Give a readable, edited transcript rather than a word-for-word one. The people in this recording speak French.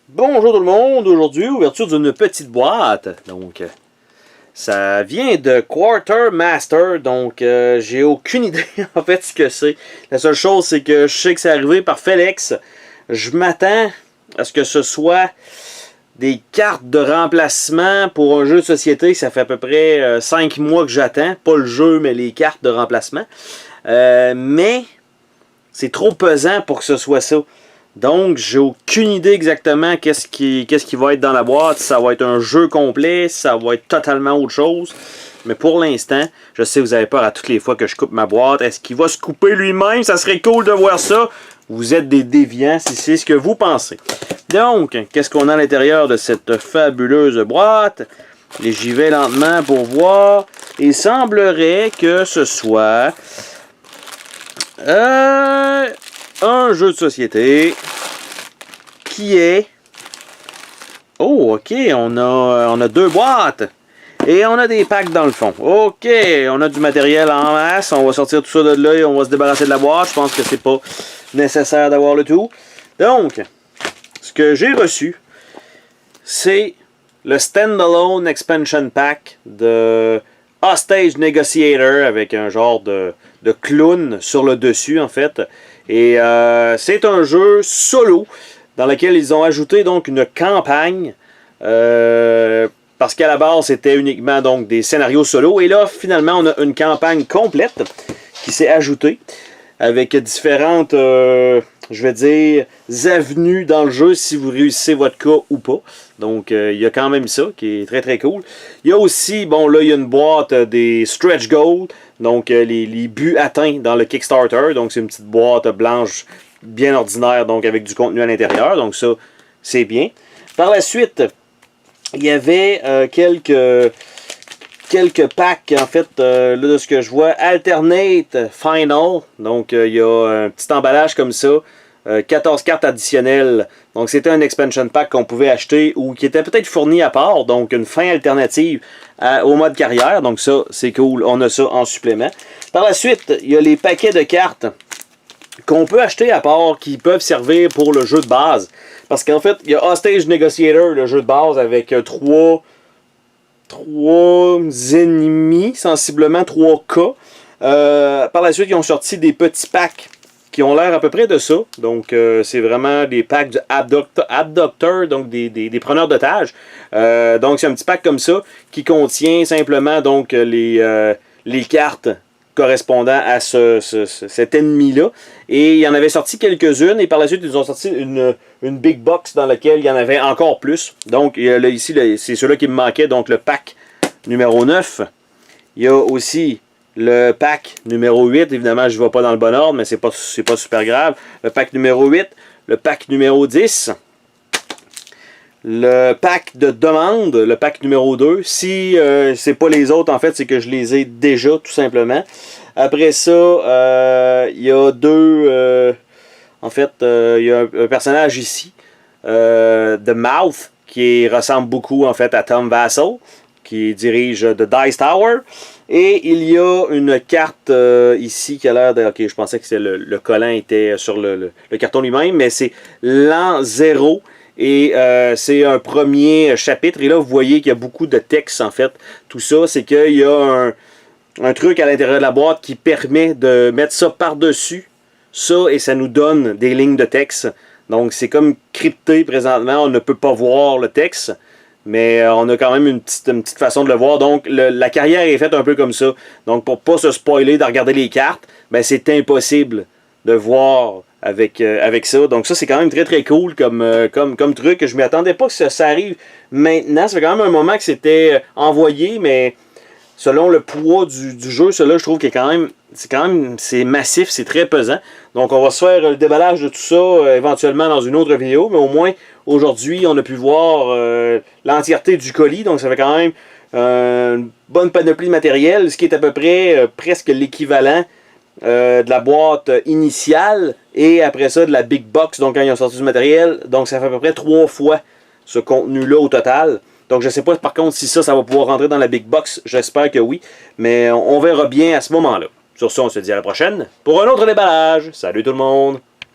Bonjour tout le monde, aujourd'hui ouverture d'une petite boîte, donc ça vient de Quartermaster, donc j'ai aucune idée en fait ce que c'est. La seule chose c'est que je sais que c'est arrivé par FedEx. Je m'attends à ce que ce soit des cartes de remplacement pour un jeu de société. Ça fait à peu près 5 mois que j'attends, pas le jeu mais les cartes de remplacement. Mais c'est trop pesant pour que ce soit ça. Donc, j'ai aucune idée exactement qu'est-ce qui va être dans la boîte. Ça va être un jeu complet, ça va être totalement autre chose. Mais pour l'instant, je sais que vous avez peur à toutes les fois que je coupe ma boîte. Est-ce qu'il va se couper lui-même? Ça serait cool de voir ça. Vous êtes des déviants si c'est ce que vous pensez. Donc, qu'est-ce qu'on a à l'intérieur de cette fabuleuse boîte? Et j'y vais lentement pour voir. Il semblerait que ce soit un jeu de société qui est... Oh, ok, on a deux boîtes. Et on a des packs dans le fond. Ok, on a du matériel en masse. On va sortir tout ça de là et on va se débarrasser de la boîte. Je pense que c'est pas nécessaire d'avoir le tout. Donc, ce que j'ai reçu, c'est le Standalone Expansion Pack de Hostage Negotiator avec un genre de clown sur le dessus en fait. Et c'est un jeu solo dans lequel ils ont ajouté donc une campagne parce qu'à la base c'était uniquement donc des scénarios solo et là finalement on a une campagne complète qui s'est ajoutée avec différentes je vais dire avenues dans le jeu si vous réussissez votre cas ou pas. Donc il y a quand même ça qui est très très cool. Il y a aussi, bon là il y a une boîte des stretch goals, donc les buts atteints dans le Kickstarter. Donc c'est une petite boîte blanche bien ordinaire, donc avec du contenu à l'intérieur. Donc ça c'est bien. Par la suite, il y avait quelques packs en fait là de ce que je vois. Alternate Final, donc il y a un petit emballage comme ça. 14 cartes additionnelles. Donc c'était un expansion pack qu'on pouvait acheter ou qui était peut-être fourni à part. Donc une fin alternative au mode carrière. Donc ça c'est cool. On a ça en supplément. Par la suite, il y a les paquets de cartes qu'on peut acheter à part qui peuvent servir pour le jeu de base. Parce qu'en fait, il y a Hostage Negotiator, le jeu de base avec trois ennemis, sensiblement 3 cas. Par la suite, ils ont sorti des petits packs qui ont l'air à peu près de ça. Donc, c'est vraiment des packs de abducteurs, donc des preneurs d'otages. Donc, c'est un petit pack comme ça qui contient simplement donc les cartes correspondant à cet ennemi-là. Et il y en avait sorti quelques-unes. Et par la suite, ils ont sorti une big box dans laquelle il y en avait encore plus. Donc, là, ici, c'est ceux-là qui me manquaient. Donc, le pack numéro 9. Il y a aussi le pack numéro 8, évidemment je ne vais pas dans le bon ordre, mais c'est pas super grave. Le pack numéro 8, le pack numéro 10, le pack de demande, le pack numéro 2. Si c'est pas les autres, en fait, c'est que je les ai déjà, tout simplement. Après ça, il y a deux... en fait, il y a un personnage ici, The Mouth, qui ressemble beaucoup, en fait, à Tom Vassell, qui dirige The Dice Tower. Et il y a une carte ici qui a l'air de... Ok, je pensais que le collant était sur le carton lui-même, mais c'est l'an 0. Et c'est un premier chapitre. Et là, vous voyez qu'il y a beaucoup de texte, en fait. Tout ça, c'est qu'il y a un truc à l'intérieur de la boîte qui permet de mettre ça par-dessus. Ça, et ça nous donne des lignes de texte. Donc, c'est comme crypté présentement. On ne peut pas voir le texte. Mais on a quand même une petite façon de le voir. Donc, la carrière est faite un peu comme ça. Donc, pour pas se spoiler de regarder les cartes, ben, c'est impossible de voir avec ça. Donc, ça, c'est quand même très, très cool comme truc. Je ne m'y attendais pas que ça arrive maintenant. Ça fait quand même un moment que c'était envoyé, mais selon le poids du jeu, celui-là, je trouve qu'il est quand même... C'est massif, c'est très pesant. Donc, on va se faire le déballage de tout ça éventuellement dans une autre vidéo. Mais au moins, aujourd'hui, on a pu voir l'entièreté du colis. Donc, ça fait quand même une bonne panoplie de matériel. Ce qui est à peu près presque l'équivalent de la boîte initiale. Et après ça, de la Big Box. Donc, quand ils ont sorti du matériel. Donc, ça fait à peu près 3 fois ce contenu-là au total. Donc, je ne sais pas par contre si ça va pouvoir rentrer dans la Big Box. J'espère que oui. Mais on verra bien à ce moment-là. Sur ce, on se dit à la prochaine pour un autre déballage. Salut tout le monde!